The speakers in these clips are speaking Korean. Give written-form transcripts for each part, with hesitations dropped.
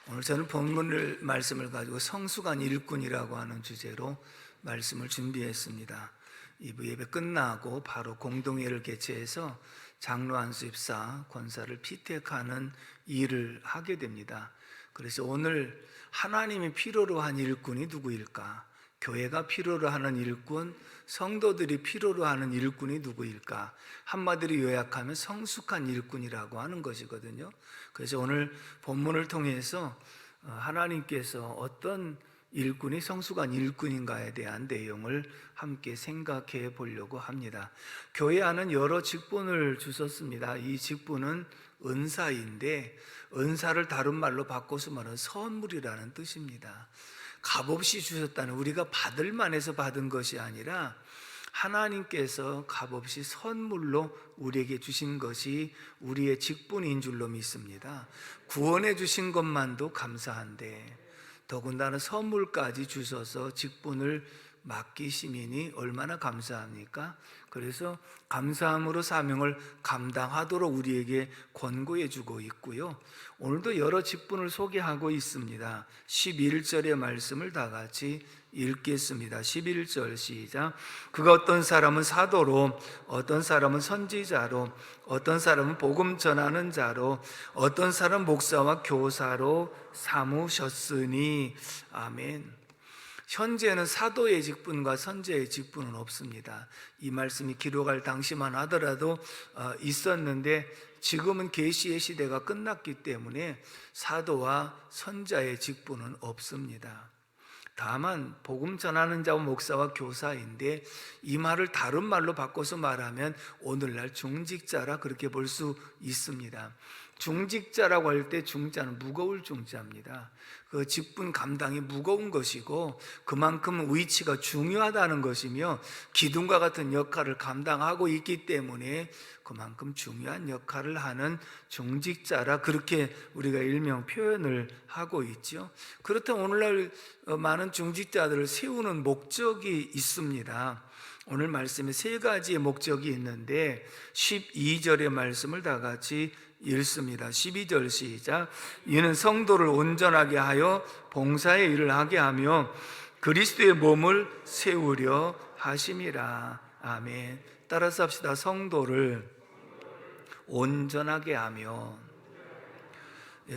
오늘 저는 본문을 말씀을 가지고 성숙한 일꾼이라고 하는 주제로 말씀을 준비했습니다. 2부 예배 끝나고 바로 공동회를 개최해서 장로 안수 입사 권사를 피택하는 일을 하게 됩니다. 그래서 오늘 하나님이 필요로 한 일꾼이 누구일까? 교회가 필요로 하는 일꾼, 성도들이 필요로 하는 일꾼이 누구일까? 한마디로 요약하면 성숙한 일꾼이라고 하는 것이거든요. 그래서 오늘 본문을 통해서 하나님께서 어떤 일꾼이 성숙한 일꾼인가에 대한 내용을 함께 생각해 보려고 합니다. 교회 안은 여러 직분을 주셨습니다. 이 직분은 은사인데 은사를 다른 말로 바꿔서 말하면 선물이라는 뜻입니다. 값없이 주셨다는, 우리가 받을 만해서 받은 것이 아니라 하나님께서 값없이 선물로 우리에게 주신 것이 우리의 직분인 줄로 믿습니다. 구원해 주신 것만도 감사한데 더군다나 선물까지 주셔서 직분을 맡기시니 얼마나 감사합니까? 그래서 감사함으로 사명을 감당하도록 우리에게 권고해 주고 있고요. 오늘도 여러 직분을 소개하고 있습니다. 11절의 말씀을 다 같이 읽겠습니다. 11절 시작. 그가 어떤 사람은 사도로, 어떤 사람은 선지자로, 어떤 사람은 복음 전하는 자로, 어떤 사람은 목사와 교사로 삼으셨으니. 아멘. 현재는 사도의 직분과 선지자의 직분은 없습니다. 이 말씀이 기록할 당시만 하더라도 있었는데 지금은 계시의 시대가 끝났기 때문에 사도와 선지자의 직분은 없습니다. 다만 복음 전하는 자와 목사와 교사인데 이 말을 다른 말로 바꿔서 말하면 오늘날 중직자라 그렇게 볼 수 있습니다. 중직자라고 할 때 중자는 무거울 중자입니다. 그 직분 감당이 무거운 것이고 그만큼 위치가 중요하다는 것이며 기둥과 같은 역할을 감당하고 있기 때문에 그만큼 중요한 역할을 하는 중직자라 그렇게 우리가 일명 표현을 하고 있죠. 그렇다면 오늘날 많은 중직자들을 세우는 목적이 있습니다. 오늘 말씀에 세 가지의 목적이 있는데 12절의 말씀을 다 같이 읽습니다. 12절 시작. 이는 성도를 온전하게 하여 봉사의 일을 하게 하며 그리스도의 몸을 세우려 하심이라. 아멘. 따라서 합시다. 성도를 온전하게 하며.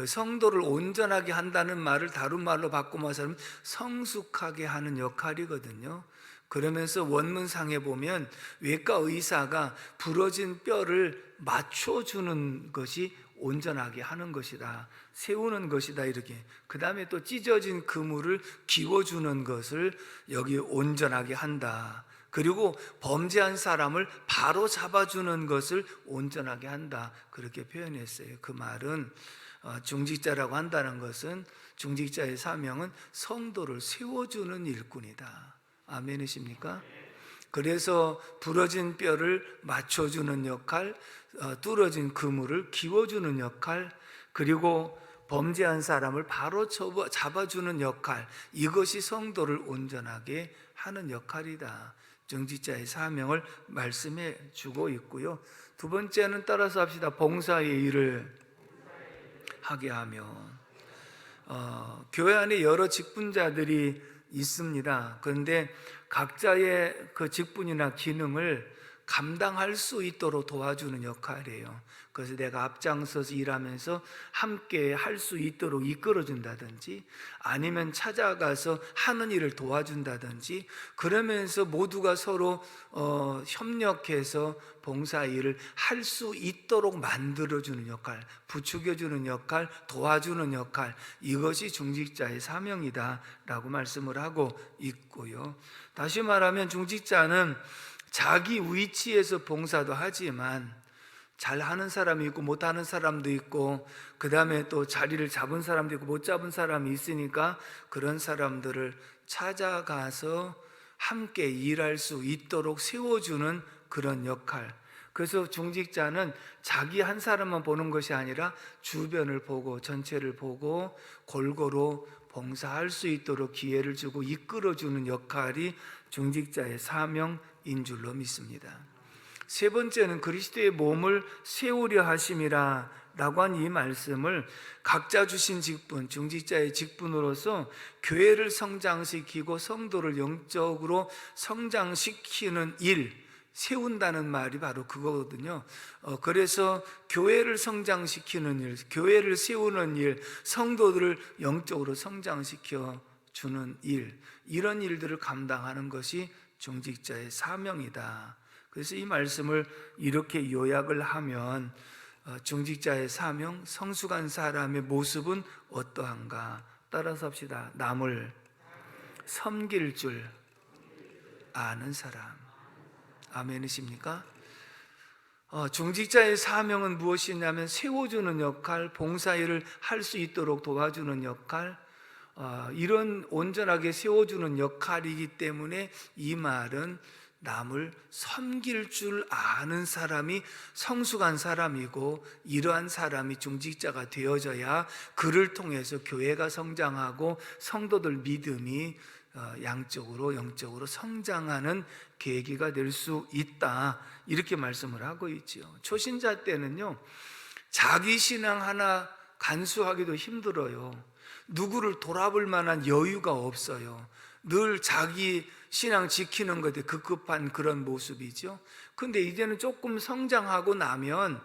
성도를 온전하게 한다는 말을 다른 말로 바꾸면 성숙하게 하는 역할이거든요. 그러면서 원문상에 보면 외과 의사가 부러진 뼈를 맞춰주는 것이 온전하게 하는 것이다, 세우는 것이다, 이렇게. 그 다음에 또 찢어진 그물을 기워주는 것을 여기 온전하게 한다. 그리고 범죄한 사람을 바로 잡아주는 것을 온전하게 한다, 그렇게 표현했어요. 그 말은 중직자라고 한다는 것은, 중직자의 사명은 성도를 세워주는 일꾼이다. 아멘이십니까? 그래서 부러진 뼈를 맞춰주는 역할, 뚫어진 그물을 기워주는 역할, 그리고 범죄한 사람을 바로 잡아주는 역할, 이것이 성도를 온전하게 하는 역할이다. 중직자의 사명을 말씀해 주고 있고요. 두 번째는 따라서 합시다. 봉사의 일을 하게 하며. 교회 안에 여러 직분자들이 있습니다. 그런데 각자의 그 직분이나 기능을 감당할 수 있도록 도와주는 역할이에요. 그래서 내가 앞장서서 일하면서 함께 할 수 있도록 이끌어준다든지, 아니면 찾아가서 하는 일을 도와준다든지, 그러면서 모두가 서로 협력해서 봉사 일을 할 수 있도록 만들어주는 역할, 부추겨주는 역할, 도와주는 역할, 이것이 중직자의 사명이다 라고 말씀을 하고 있고요. 다시 말하면 중직자는 자기 위치에서 봉사도 하지만 잘하는 사람이 있고 못하는 사람도 있고, 그 다음에 또 자리를 잡은 사람도 있고 못 잡은 사람이 있으니까 그런 사람들을 찾아가서 함께 일할 수 있도록 세워주는 그런 역할. 그래서 중직자는 자기 한 사람만 보는 것이 아니라 주변을 보고 전체를 보고 골고루 봉사할 수 있도록 기회를 주고 이끌어주는 역할이 중직자의 사명인 줄로 믿습니다. 세 번째는 그리스도의 몸을 세우려 하심이라 라고 한 이 말씀을 각자 주신 직분, 중직자의 직분으로서 교회를 성장시키고 성도를 영적으로 성장시키는 일, 세운다는 말이 바로 그거거든요. 그래서 교회를 성장시키는 일, 교회를 세우는 일, 성도들을 영적으로 성장시켜 주는 일, 이런 일들을 감당하는 것이 중직자의 사명이다. 그래서 이 말씀을 이렇게 요약을 하면 중직자의 사명, 성숙한 사람의 모습은 어떠한가? 따라서 합시다. 남을 섬길 줄 아는 사람. 아멘이십니까? 중직자의 사명은 무엇이냐면 세워주는 역할, 봉사일을 할 수 있도록 도와주는 역할, 이런 온전하게 세워주는 역할이기 때문에 이 말은 남을 섬길 줄 아는 사람이 성숙한 사람이고, 이러한 사람이 중직자가 되어져야 그를 통해서 교회가 성장하고 성도들 믿음이 양적으로 영적으로 성장하는 계기가 될 수 있다, 이렇게 말씀을 하고 있죠. 초신자 때는요, 자기 신앙 하나 간수하기도 힘들어요. 누구를 돌아볼 만한 여유가 없어요. 늘 자기 신앙 지키는 것에 급급한 그런 모습이죠. 근데 이제는 조금 성장하고 나면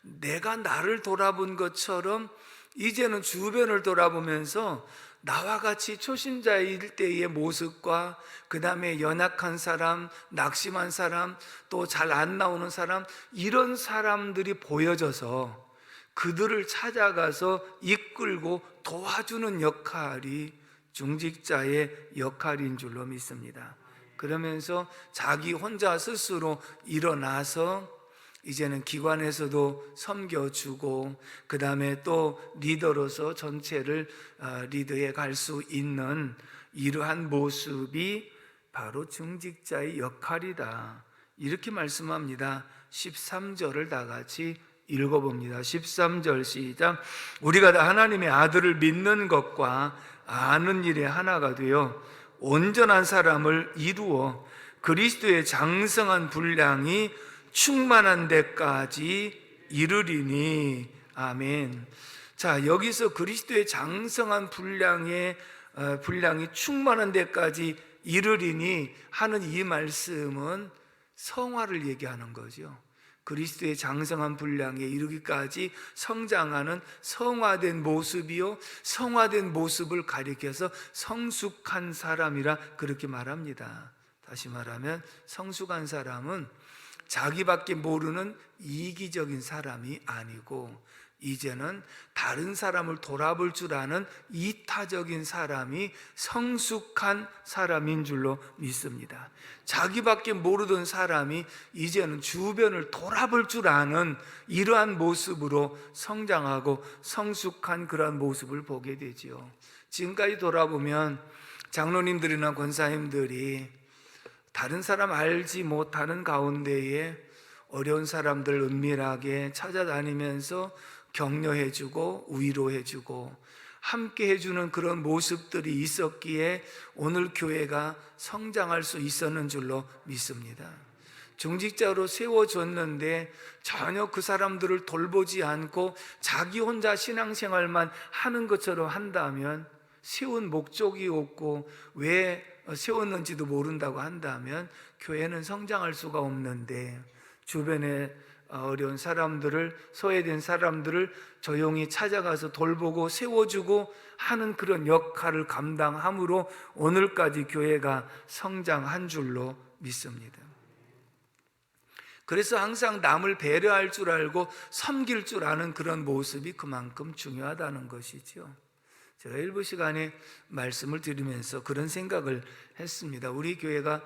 내가 나를 돌아본 것처럼 이제는 주변을 돌아보면서 나와 같이 초신자일 때의 모습과 그 다음에 연약한 사람, 낙심한 사람, 또 잘 안 나오는 사람, 이런 사람들이 보여져서 그들을 찾아가서 이끌고 도와주는 역할이 중직자의 역할인 줄로 믿습니다. 그러면서 자기 혼자 스스로 일어나서 이제는 기관에서도 섬겨주고, 그 다음에 또 리더로서 전체를 리드해 갈 수 있는 이러한 모습이 바로 중직자의 역할이다, 이렇게 말씀합니다. 13절을 다 같이 읽어봅니다. 13절 시작. 우리가 다 하나님의 아들을 믿는 것과 아는 일에 하나가 되어 온전한 사람을 이루어 그리스도의 장성한 분량이 충만한 데까지 이르리니. 아멘. 자, 여기서 그리스도의 장성한 분량이 충만한 데까지 이르리니 하는 이 말씀은 성화를 얘기하는 거죠. 그리스도의 장성한 분량에 이르기까지 성장하는 성화된 모습이요, 성화된 모습을 가리켜서 성숙한 사람이라 그렇게 말합니다. 다시 말하면 성숙한 사람은 자기밖에 모르는 이기적인 사람이 아니고, 이제는 다른 사람을 돌아볼 줄 아는 이타적인 사람이 성숙한 사람인 줄로 믿습니다. 자기밖에 모르던 사람이 이제는 주변을 돌아볼 줄 아는 이러한 모습으로 성장하고 성숙한 그러한 모습을 보게 되지요. 지금까지 돌아보면 장로님들이나 권사님들이 다른 사람 알지 못하는 가운데에 어려운 사람들 은밀하게 찾아다니면서 격려해주고 위로해주고 함께 해주는 그런 모습들이 있었기에 오늘 교회가 성장할 수 있었는 줄로 믿습니다. 중직자로 세워졌는데 전혀 그 사람들을 돌보지 않고 자기 혼자 신앙생활만 하는 것처럼 한다면, 세운 목적이 없고 왜 세웠는지도 모른다고 한다면 교회는 성장할 수가 없는데, 주변에 어려운 사람들을, 소외된 사람들을 조용히 찾아가서 돌보고 세워주고 하는 그런 역할을 감당함으로 오늘까지 교회가 성장한 줄로 믿습니다. 그래서 항상 남을 배려할 줄 알고 섬길 줄 아는 그런 모습이 그만큼 중요하다는 것이죠. 제가 일부 시간에 말씀을 드리면서 그런 생각을 했습니다. 우리 교회가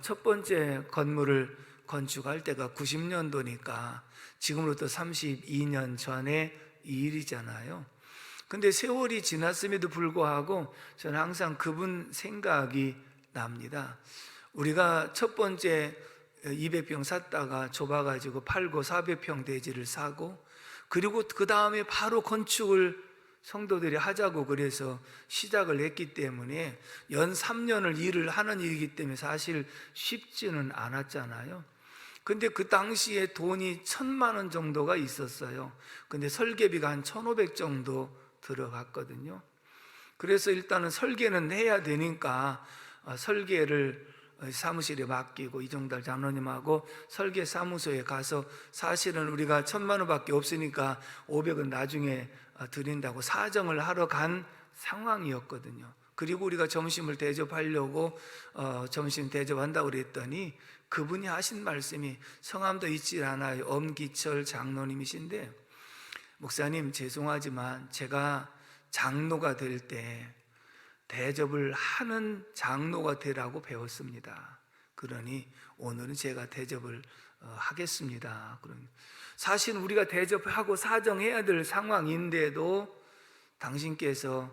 첫 번째 건물을 건축할 때가 90년도니까 지금으로부터 32년 전의 이 일이잖아요. 근데 세월이 지났음에도 불구하고 저는 항상 그분 생각이 납니다. 우리가 첫 번째 200평 샀다가 좁아가지고 팔고 400평 대지를 사고, 그리고 그 다음에 바로 건축을 성도들이 하자고 그래서 시작을 했기 때문에 연 3년을 일을 하는 일이기 때문에 사실 쉽지는 않았잖아요. 근데 그 당시에 돈이 1,000만 원 정도가 있었어요. 근데 설계비가 한 1,500 정도 들어갔거든요. 그래서 일단은 설계는 해야 되니까 설계를 사무실에 맡기고 이종달 장로님하고 설계 사무소에 가서 사실은 우리가 1,000만 원밖에 없으니까 500은 나중에 드린다고 사정을 하러 간 상황이었거든요. 그리고 우리가 점심을 대접하려고 점심 대접한다고 그랬더니 그분이 하신 말씀이, 성함도 잊지 않아요. 엄기철 장로님이신데, 목사님 죄송하지만 제가 장로가 될 때 대접을 하는 장로가 되라고 배웠습니다. 그러니 오늘은 제가 대접을 하겠습니다. 사실 우리가 대접하고 사정해야 될 상황인데도 당신께서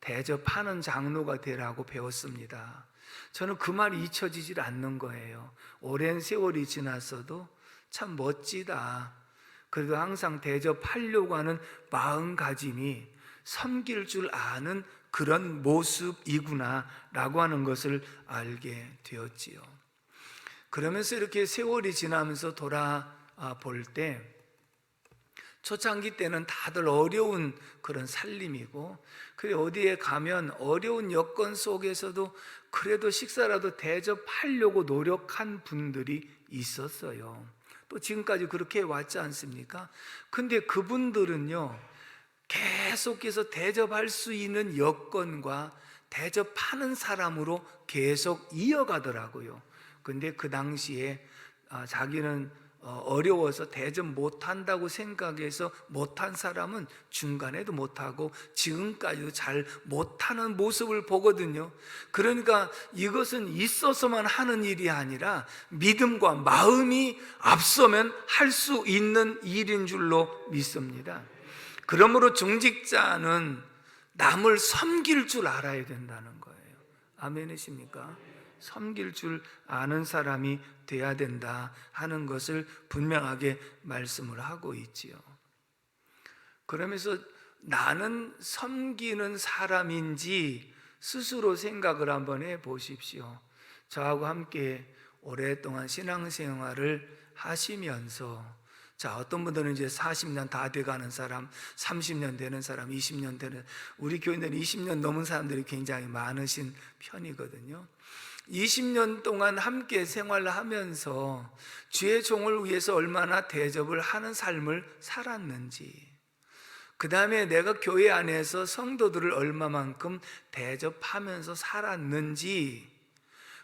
대접하는 장로가 되라고 배웠습니다. 저는 그 말이 잊혀지질 않는 거예요. 오랜 세월이 지났어도 참 멋지다. 그래도 항상 대접하려고 하는 마음가짐이 섬길 줄 아는 그런 모습이구나 라고 하는 것을 알게 되었지요. 그러면서 이렇게 세월이 지나면서 돌아볼 때, 초창기 때는 다들 어려운 그런 살림이고, 그래 어디에 가면 어려운 여건 속에서도 그래도 식사라도 대접하려고 노력한 분들이 있었어요. 또 지금까지 그렇게 왔지 않습니까? 근데 그분들은요, 계속해서 대접할 수 있는 여건과 대접하는 사람으로 계속 이어가더라고요. 근데 그 당시에 자기는 어려워서 대접 못한다고 생각해서 못한 사람은 중간에도 못하고 지금까지도 잘 못하는 모습을 보거든요. 그러니까 이것은 있어서만 하는 일이 아니라 믿음과 마음이 앞서면 할 수 있는 일인 줄로 믿습니다. 그러므로 중직자는 남을 섬길 줄 알아야 된다는 거예요. 아멘이십니까? 섬길 줄 아는 사람이 돼야 된다 하는 것을 분명하게 말씀을 하고 있지요. 그러면서 나는 섬기는 사람인지 스스로 생각을 한번 해 보십시오. 저하고 함께 오랫동안 신앙생활을 하시면서, 자, 어떤 분들은 이제 40년 다 돼가는 사람, 30년 되는 사람, 20년 되는, 우리 교인들은 20년 넘은 사람들이 굉장히 많으신 편이거든요. 20년 동안 함께 생활을 하면서 주의 종을 위해서 얼마나 대접을 하는 삶을 살았는지, 그 다음에 내가 교회 안에서 성도들을 얼마만큼 대접하면서 살았는지,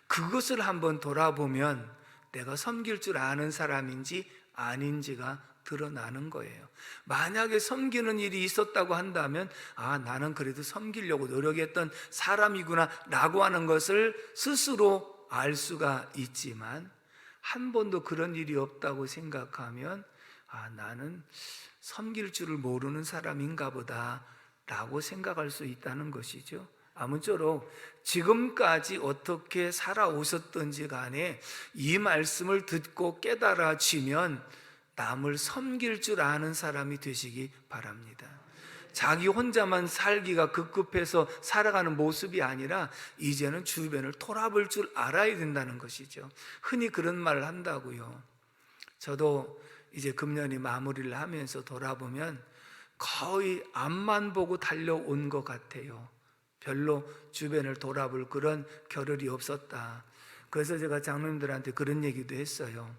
그것을 한번 돌아보면 내가 섬길 줄 아는 사람인지 아닌지가 드러나는 거예요. 만약에 섬기는 일이 있었다고 한다면, 나는 그래도 섬기려고 노력했던 사람이구나 라고 하는 것을 스스로 알 수가 있지만, 한 번도 그런 일이 없다고 생각하면 나는 섬길 줄을 모르는 사람인가 보다 라고 생각할 수 있다는 것이죠. 아무쪼록 지금까지 어떻게 살아오셨던지 간에 이 말씀을 듣고 깨달아지면 남을 섬길 줄 아는 사람이 되시기 바랍니다. 자기 혼자만 살기가 급급해서 살아가는 모습이 아니라 이제는 주변을 돌아볼 줄 알아야 된다는 것이죠. 흔히 그런 말을 한다고요. 저도 이제 금년이 마무리를 하면서 돌아보면 거의 앞만 보고 달려온 것 같아요. 별로 주변을 돌아볼 그런 겨를이 없었다. 그래서 제가 장로님들한테 그런 얘기도 했어요.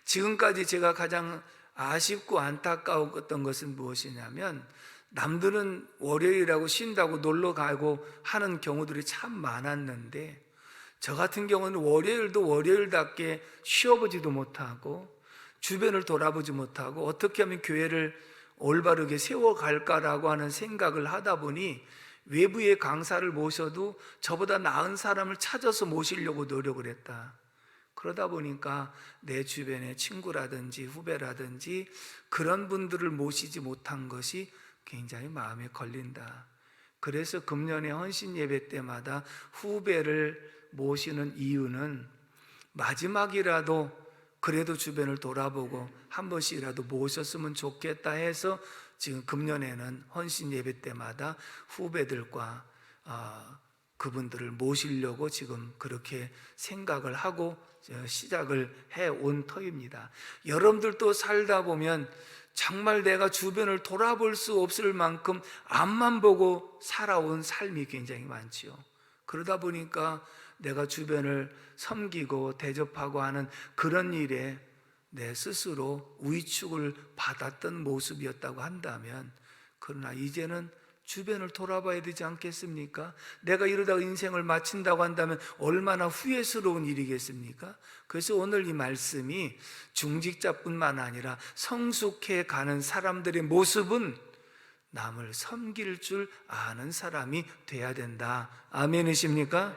지금까지 제가 가장 아쉽고 안타까웠던 것은 무엇이냐면, 남들은 월요일이라고 쉰다고 놀러 가고 하는 경우들이 참 많았는데, 저 같은 경우는 월요일도 월요일답게 쉬어보지도 못하고 주변을 돌아보지 못하고 어떻게 하면 교회를 올바르게 세워갈까라고 하는 생각을 하다 보니 외부의 강사를 모셔도 저보다 나은 사람을 찾아서 모시려고 노력을 했다. 그러다 보니까 내 주변의 친구라든지 후배라든지 그런 분들을 모시지 못한 것이 굉장히 마음에 걸린다. 그래서 금년에 헌신 예배 때마다 후배를 모시는 이유는 마지막이라도 그래도 주변을 돌아보고 한 번씩이라도 모셨으면 좋겠다 해서 지금 금년에는 헌신 예배 때마다 후배들과 그분들을 모시려고 지금 그렇게 생각을 하고 시작을 해온 터입니다. 여러분들도 살다 보면 정말 내가 주변을 돌아볼 수 없을 만큼 앞만 보고 살아온 삶이 굉장히 많지요. 그러다 보니까 내가 주변을 섬기고 대접하고 하는 그런 일에 내 스스로 위축을 받았던 모습이었다고 한다면, 그러나 이제는 주변을 돌아봐야 되지 않겠습니까? 내가 이러다가 인생을 마친다고 한다면 얼마나 후회스러운 일이겠습니까? 그래서 오늘 이 말씀이 중직자뿐만 아니라 성숙해 가는 사람들의 모습은 남을 섬길 줄 아는 사람이 돼야 된다. 아멘이십니까?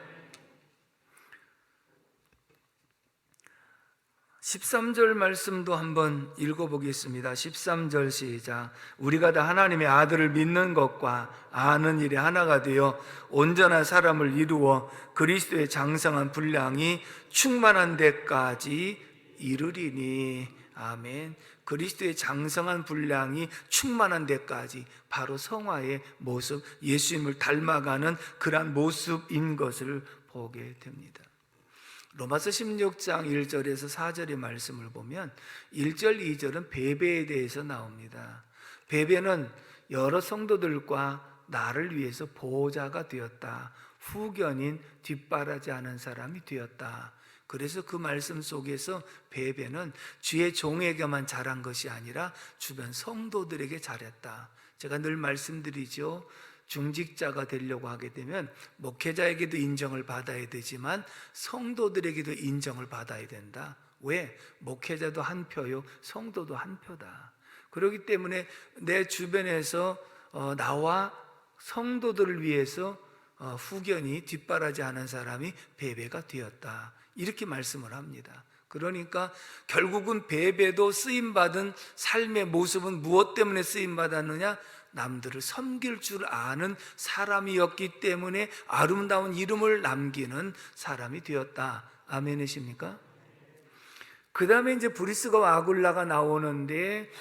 13절 말씀도 한번 읽어보겠습니다. 13절 시작. 우리가 다 하나님의 아들을 믿는 것과 아는 일에 하나가 되어 온전한 사람을 이루어 그리스도의 장성한 분량이 충만한 데까지 이르리니. 아멘. 그리스도의 장성한 분량이 충만한 데까지, 바로 성화의 모습, 예수님을 닮아가는 그러한 모습인 것을 보게 됩니다. 로마서 16장 1절에서 4절의 말씀을 보면 1절, 2절은 배배에 대해서 나옵니다. 배배는 여러 성도들과 나를 위해서 보호자가 되었다. 후견인 뒷바라지하는 사람이 되었다. 그래서 그 말씀 속에서 배배는 주의 종에게만 잘한 것이 아니라 주변 성도들에게 잘했다. 제가 늘 말씀드리죠. 중직자가 되려고 하게 되면 목회자에게도 인정을 받아야 되지만 성도들에게도 인정을 받아야 된다. 왜? 목회자도 한 표요, 성도도 한 표다. 그렇기 때문에 내 주변에서 나와 성도들을 위해서 후견이 뒷바라지하는 사람이 배배가 되었다. 이렇게 말씀을 합니다. 그러니까 결국은 배배도 쓰임받은 삶의 모습은 무엇 때문에 쓰임받았느냐? 남들을 섬길 줄 아는 사람이었기 때문에 아름다운 이름을 남기는 사람이 되었다. 아멘이십니까? 그 다음에 이제 브리스가와 아굴라가 나오는데,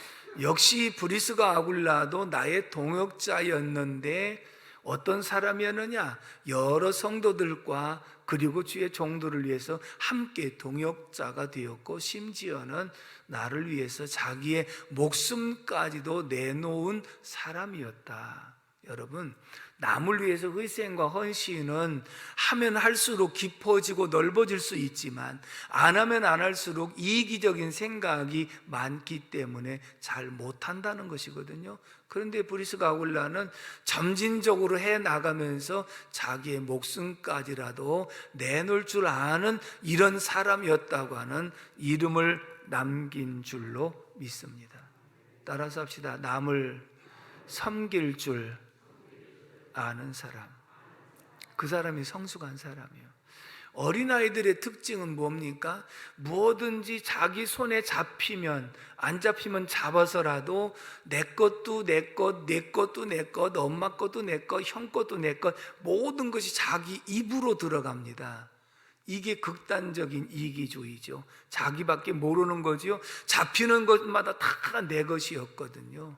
역시 브리스가 아굴라도 나의 동역자였는데 어떤 사람이었느냐? 여러 성도들과 그리고 주의 종도를 위해서 함께 동역자가 되었고, 심지어는 나를 위해서 자기의 목숨까지도 내놓은 사람이었다. 여러분, 남을 위해서 희생과 헌신은 하면 할수록 깊어지고 넓어질 수 있지만 안 하면 안 할수록 이기적인 생각이 많기 때문에 잘 못한다는 것이거든요. 그런데 브리스가 아굴라는 점진적으로 해나가면서 자기의 목숨까지라도 내놓을 줄 아는 이런 사람이었다고 하는 이름을 남긴 줄로 믿습니다. 따라서 합시다. 남을 섬길 줄 아는 사람, 그 사람이 성숙한 사람이에요. 어린아이들의 특징은 뭡니까? 무엇든지 자기 손에 잡히면, 안 잡히면 잡아서라도 내 것도 내 것, 내 것도 내 것, 엄마 것도 내 것, 형 것도 내 것, 모든 것이 자기 입으로 들어갑니다. 이게 극단적인 이기주의죠. 자기밖에 모르는 거지요. 잡히는 것마다 다 내 것이었거든요.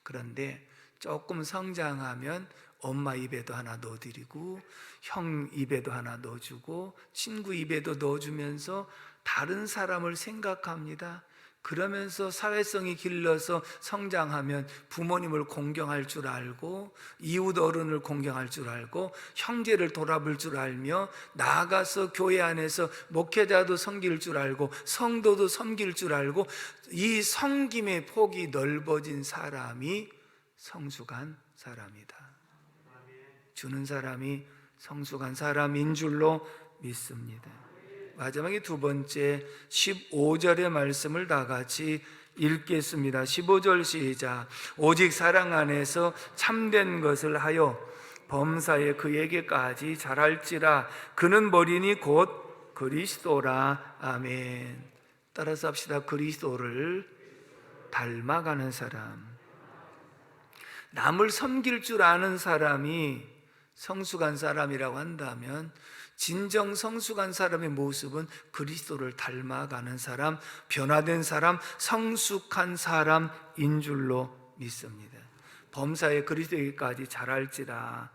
그런데 조금 성장하면 엄마 입에도 하나 넣어드리고, 형 입에도 하나 넣어주고, 친구 입에도 넣어주면서 다른 사람을 생각합니다. 그러면서 사회성이 길러서 성장하면 부모님을 공경할 줄 알고, 이웃 어른을 공경할 줄 알고, 형제를 돌아볼 줄 알며, 나아가서 교회 안에서 목회자도 섬길 줄 알고, 성도도 섬길 줄 알고, 이 섬김의 폭이 넓어진 사람이 성숙한 사람이다. 주는 사람이 성숙한 사람인 줄로 믿습니다. 마지막에 두 번째 15절의 말씀을 다 같이 읽겠습니다. 15절 시작. 오직 사랑 안에서 참된 것을 하여 범사에 그에게까지 자랄지라. 그는 머리니 곧 그리스도라. 아멘. 따라서 합시다. 그리스도를 닮아가는 사람, 남을 섬길 줄 아는 사람이 성숙한 사람이라고 한다면, 진정 성숙한 사람의 모습은 그리스도를 닮아가는 사람, 변화된 사람, 성숙한 사람인 줄로 믿습니다. 범사에 그리스도에게까지 자랄지라.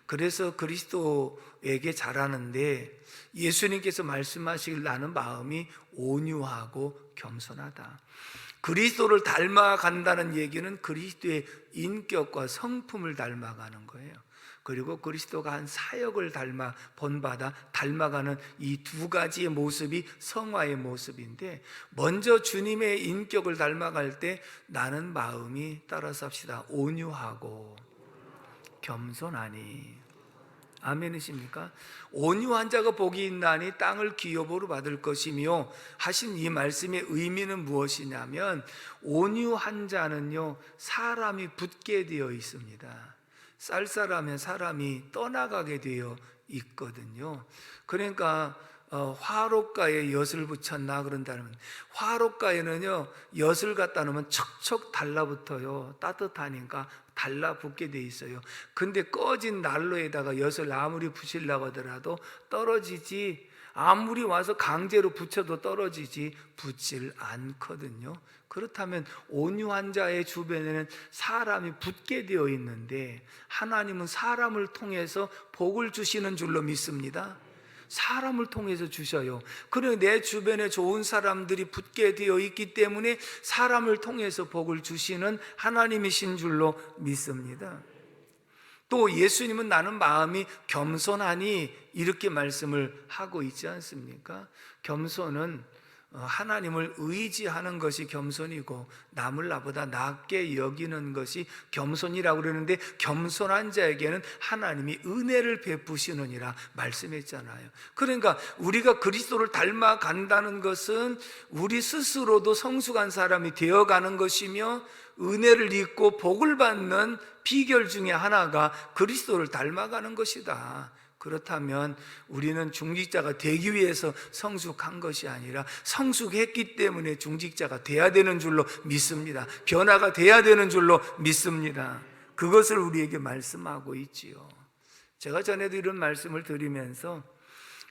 그래서 그리스도에게 잘하는데 예수님께서 말씀하시길 나는 마음이 온유하고 겸손하다. 그리스도를 닮아간다는 얘기는 그리스도의 인격과 성품을 닮아가는 거예요. 그리고 그리스도가 한 사역을 본받아 닮아가는 이 두 가지의 모습이 성화의 모습인데, 먼저 주님의 인격을 닮아갈 때 나는 마음이, 따라서 합시다, 온유하고 겸손하니. 아멘이십니까? 온유한 자가 복이 있나니 땅을 기업으로 받을 것이며 하신 이 말씀의 의미는 무엇이냐면, 온유한 자는요 사람이 붙게 되어 있습니다. 쌀쌀하면 사람이 떠나가게 되어 있거든요. 그러니까 화롯가에 엿을 붙였나 그런다면, 화롯가에는요 엿을 갖다 놓으면 척척 달라붙어요. 따뜻하니까 달라붙게 돼 있어요. 근데 꺼진 난로에다가 엿을 아무리 부시려고 하더라도 떨어지지, 아무리 와서 강제로 붙여도 떨어지지 붙질 않거든요. 그렇다면 온유한 자의 주변에는 사람이 붙게 되어 있는데, 하나님은 사람을 통해서 복을 주시는 줄로 믿습니다. 사람을 통해서 주셔요. 그리고 내 주변에 좋은 사람들이 붙게 되어 있기 때문에 사람을 통해서 복을 주시는 하나님이신 줄로 믿습니다. 또 예수님은 나는 마음이 겸손하니 이렇게 말씀을 하고 있지 않습니까? 겸손은 하나님을 의지하는 것이 겸손이고 남을 나보다 낮게 여기는 것이 겸손이라고 그러는데, 겸손한 자에게는 하나님이 은혜를 베푸시느니라 말씀했잖아요. 그러니까 우리가 그리스도를 닮아간다는 것은 우리 스스로도 성숙한 사람이 되어가는 것이며, 은혜를 입고 복을 받는 비결 중에 하나가 그리스도를 닮아가는 것이다. 그렇다면 우리는 중직자가 되기 위해서 성숙한 것이 아니라 성숙했기 때문에 중직자가 돼야 되는 줄로 믿습니다. 변화가 돼야 되는 줄로 믿습니다. 그것을 우리에게 말씀하고 있지요. 제가 전에도 이런 말씀을 드리면서,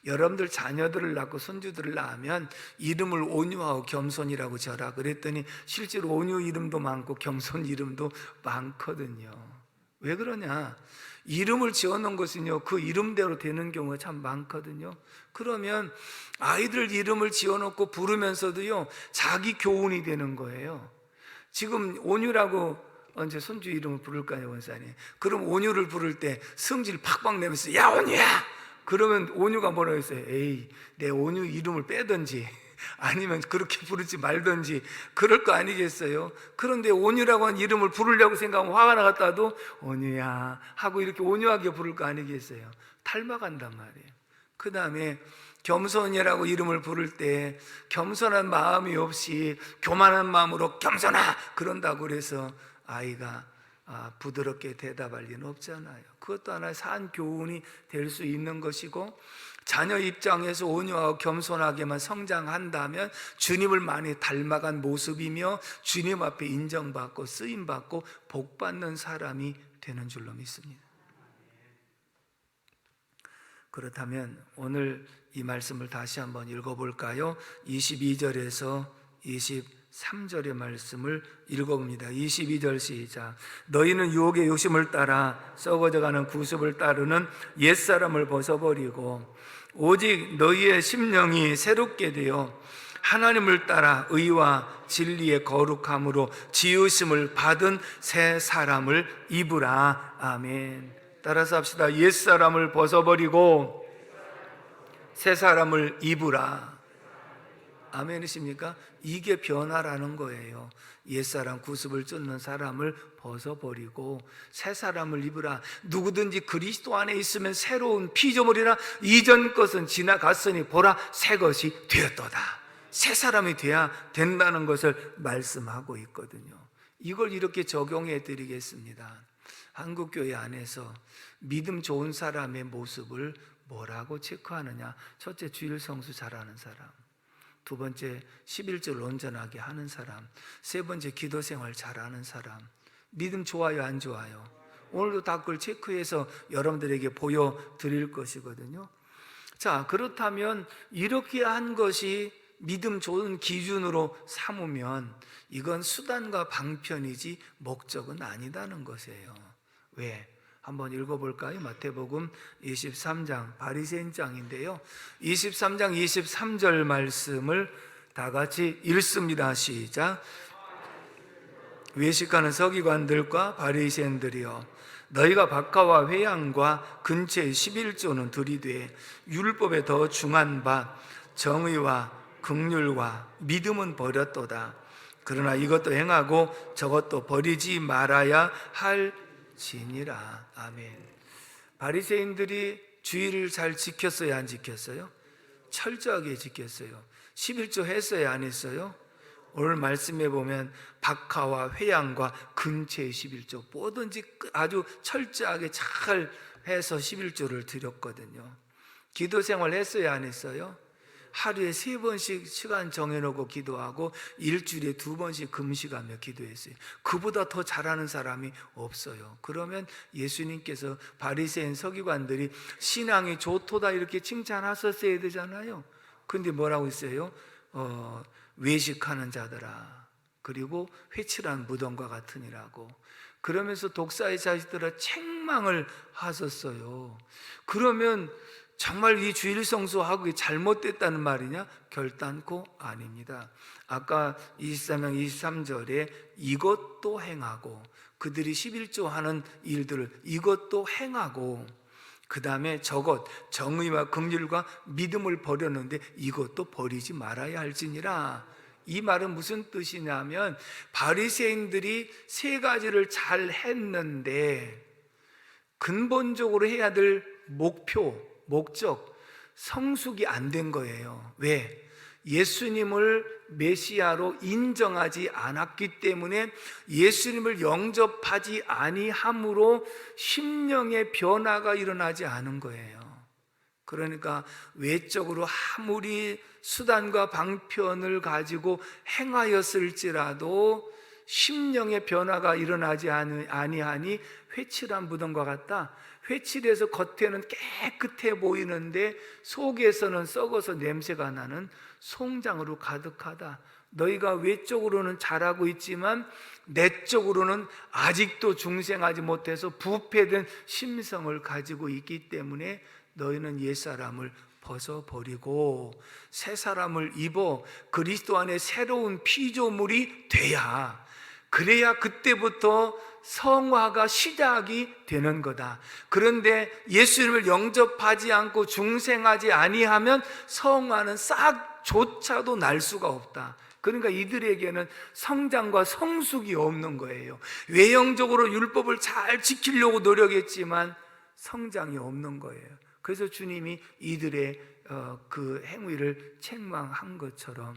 여러분들 자녀들을 낳고 손주들을 낳으면 이름을 온유하고 겸손이라고 지어라 그랬더니 실제로 온유 이름도 많고 겸손 이름도 많거든요. 왜 그러냐? 이름을 지어놓은 것은요 그 이름대로 되는 경우가 참 많거든요. 그러면 아이들 이름을 지어놓고 부르면서도요 자기 교훈이 되는 거예요. 지금 온유라고 언제 손주 이름을 부를까요, 원사님? 그럼 온유를 부를 때 성질 팍팍 내면서 야 온유야! 그러면 온유가 뭐라고 했어요? 에이, 내 온유 이름을 빼든지 아니면 그렇게 부르지 말든지 그럴 거 아니겠어요? 그런데 온유라고 한 이름을 부르려고 생각하면 화가 나갔다도 온유야 하고 이렇게 온유하게 부를 거 아니겠어요? 닮아간단 말이에요. 그 다음에 겸손이라고 이름을 부를 때 겸손한 마음이 없이 교만한 마음으로 겸손아 그런다고 그래서 아이가 부드럽게 대답할 리는 없잖아요. 그것도 하나의 산 교훈이 될 수 있는 것이고, 자녀 입장에서 온유하고 겸손하게만 성장한다면 주님을 많이 닮아간 모습이며 주님 앞에 인정받고 쓰임받고 복받는 사람이 되는 줄로 믿습니다. 그렇다면 오늘 이 말씀을 다시 한번 읽어볼까요? 22절에서 23절의 말씀을 읽어봅니다. 22절 시작. 너희는 유혹의 욕심을 따라 썩어져가는 구습을 따르는 옛사람을 벗어버리고 오직 너희의 심령이 새롭게 되어 하나님을 따라 의와 진리의 거룩함으로 지으심을 받은 새 사람을 입으라. 아멘. 따라서 합시다. 옛사람을 벗어버리고 새 사람을 입으라. 아멘이십니까? 이게 변화라는 거예요. 옛사람 구습을 쫓는 사람을 벗어버리고 새 사람을 입으라. 누구든지 그리스도 안에 있으면 새로운 피조물이라 이전 것은 지나갔으니 보라 새 것이 되었도다. 새 사람이 돼야 된다는 것을 말씀하고 있거든요. 이걸 이렇게 적용해 드리겠습니다. 한국교회 안에서 믿음 좋은 사람의 모습을 뭐라고 체크하느냐? 첫째, 주일 성수 잘하는 사람. 두 번째, 11절 온전하게 하는 사람. 세 번째, 기도 생활 잘하는 사람. 믿음 좋아요, 안 좋아요? 오늘도 다 그걸 체크해서 여러분들에게 보여드릴 것이거든요. 자, 그렇다면 이렇게 한 것이 믿음 좋은 기준으로 삼으면 이건 수단과 방편이지 목적은 아니다는 것이에요. 왜? 한번 읽어볼까요? 마태복음 23장 바리새인장인데요, 23장 23절 말씀을 다 같이 읽습니다. 시작. 외식하는 서기관들과 바리새인들이여, 너희가 박하와 회양과 근처의 11조는 들이되 율법에 더 중한 바 정의와 긍휼과 믿음은 버렸도다. 그러나 이것도 행하고 저것도 버리지 말아야 할지니라. 아멘. 바리새인들이 주의를 잘 지켰어요, 안 지켰어요? 철저하게 지켰어요. 11조 했어요, 안 했어요? 오늘 말씀에 보면 박하와 회양과 근처의 11조 뭐든지 아주 철저하게 잘 해서 11조를 드렸거든요. 기도 생활 했어요, 안 했어요? 하루에 3번씩 시간 정해놓고 기도하고 일주일에 2번씩 금식하며 기도했어요. 그보다 더 잘하는 사람이 없어요. 그러면 예수님께서 바리새인 서기관들이 신앙이 좋도다 이렇게 칭찬하셨어야 되잖아요. 근데 뭐라고 했어요? 외식하는 자들아, 그리고 회칠한 무덤과 같으니라고. 그러면서 독사의 자식들아 책망을 하셨어요. 그러면 정말 이 주일 성수하고 잘못됐다는 말이냐? 결단코 아닙니다. 아까 23장 23절에 이것도 행하고, 그들이 11조 하는 일들을 이것도 행하고, 그 다음에 저것 정의와 긍휼과 믿음을 버렸는데 이것도 버리지 말아야 할지니라. 이 말은 무슨 뜻이냐면 바리새인들이 3가지를 잘 했는데 근본적으로 해야 될 목적, 성숙이 안 된 거예요. 왜? 예수님을 메시아로 인정하지 않았기 때문에 예수님을 영접하지 아니함으로 심령의 변화가 일어나지 않은 거예요. 그러니까 외적으로 아무리 수단과 방편을 가지고 행하였을지라도 심령의 변화가 일어나지 아니하니 회칠한 무덤과 같다. 회칠해서 겉에는 깨끗해 보이는데 속에서는 썩어서 냄새가 나는 송장으로 가득하다. 너희가 외적으로는 잘하고 있지만 내적으로는 아직도 중생하지 못해서 부패된 심성을 가지고 있기 때문에 너희는 옛사람을 벗어버리고 새 사람을 입어 그리스도 안에 새로운 피조물이 돼야, 그래야 그때부터 성화가 시작이 되는 거다. 그런데 예수님을 영접하지 않고 중생하지 아니하면 성화는 싹조차도 날 수가 없다. 그러니까 이들에게는 성장과 성숙이 없는 거예요. 외형적으로 율법을 잘 지키려고 노력했지만 성장이 없는 거예요. 그래서 주님이 이들의 그 행위를 책망한 것처럼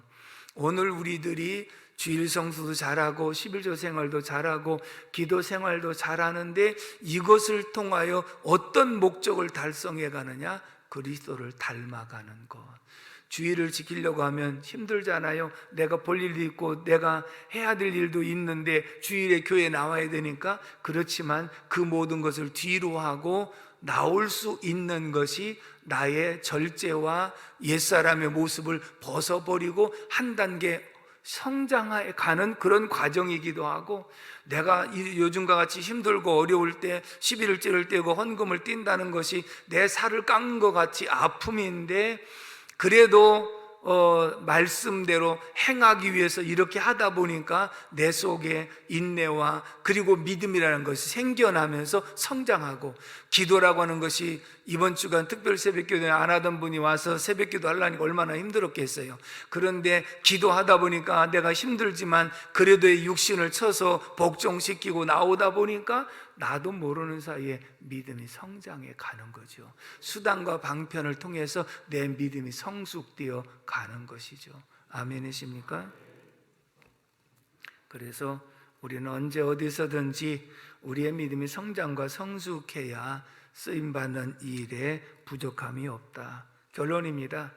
오늘 우리들이 주일 성수도 잘하고 11조 생활도 잘하고 기도 생활도 잘하는데 이것을 통하여 어떤 목적을 달성해 가느냐? 그리스도를 닮아가는 것. 주일을 지키려고 하면 힘들잖아요. 내가 볼 일도 있고 내가 해야 될 일도 있는데 주일에 교회에 나와야 되니까. 그렇지만 그 모든 것을 뒤로 하고 나올 수 있는 것이 나의 절제와 옛사람의 모습을 벗어버리고 한 단계 성장해 가는 그런 과정이기도 하고, 내가 요즘과 같이 힘들고 어려울 때 11일째를 떼고 헌금을 띈다는 것이 내 살을 깎는 것 같이 아픔인데, 그래도 말씀대로 행하기 위해서 이렇게 하다 보니까 내 속에 인내와 그리고 믿음이라는 것이 생겨나면서 성장하고, 기도라고 하는 것이 이번 주간 특별 새벽기도에 안 하던 분이 와서 새벽기도 하려니까 얼마나 힘들었겠어요. 그런데 기도하다 보니까 내가 힘들지만 그래도 육신을 쳐서 복종시키고 나오다 보니까 나도 모르는 사이에 믿음이 성장해 가는 거죠. 수단과 방편을 통해서 내 믿음이 성숙되어 가는 것이죠. 아멘이십니까? 그래서 우리는 언제 어디서든지 우리의 믿음이 성장과 성숙해야 쓰임받는 일에 부족함이 없다. 결론입니다.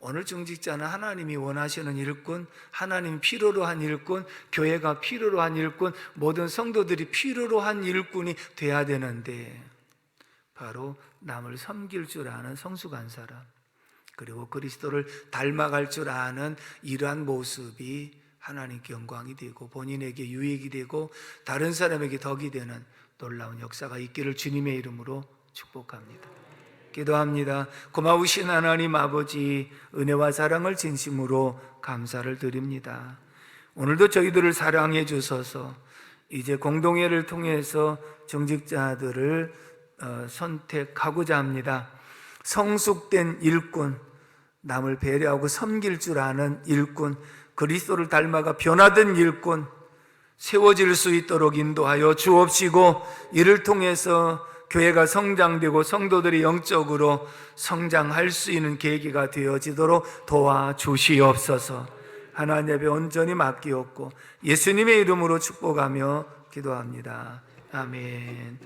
오늘 중직자는 하나님이 원하시는 일꾼, 하나님 필요로 한 일꾼, 교회가 필요로 한 일꾼, 모든 성도들이 필요로 한 일꾼이 돼야 되는데, 바로 남을 섬길 줄 아는 성숙한 사람, 그리고 그리스도를 닮아갈 줄 아는 이러한 모습이 하나님께 영광이 되고 본인에게 유익이 되고 다른 사람에게 덕이 되는 놀라운 역사가 있기를 주님의 이름으로 축복합니다. 기도합니다. 고마우신 하나님 아버지, 은혜와 사랑을 진심으로 감사를 드립니다. 오늘도 저희들을 사랑해 주셔서 이제 공동회를 통해서 정직자들을 선택하고자 합니다. 성숙된 일꾼, 남을 배려하고 섬길 줄 아는 일꾼, 그리스도를 닮아가 변화된 일꾼, 세워질 수 있도록 인도하여 주옵시고, 이를 통해서 교회가 성장되고 성도들이 영적으로 성장할 수 있는 계기가 되어지도록 도와주시옵소서. 하나님 앞에 온전히 맡기옵고 예수님의 이름으로 축복하며 기도합니다. 아멘.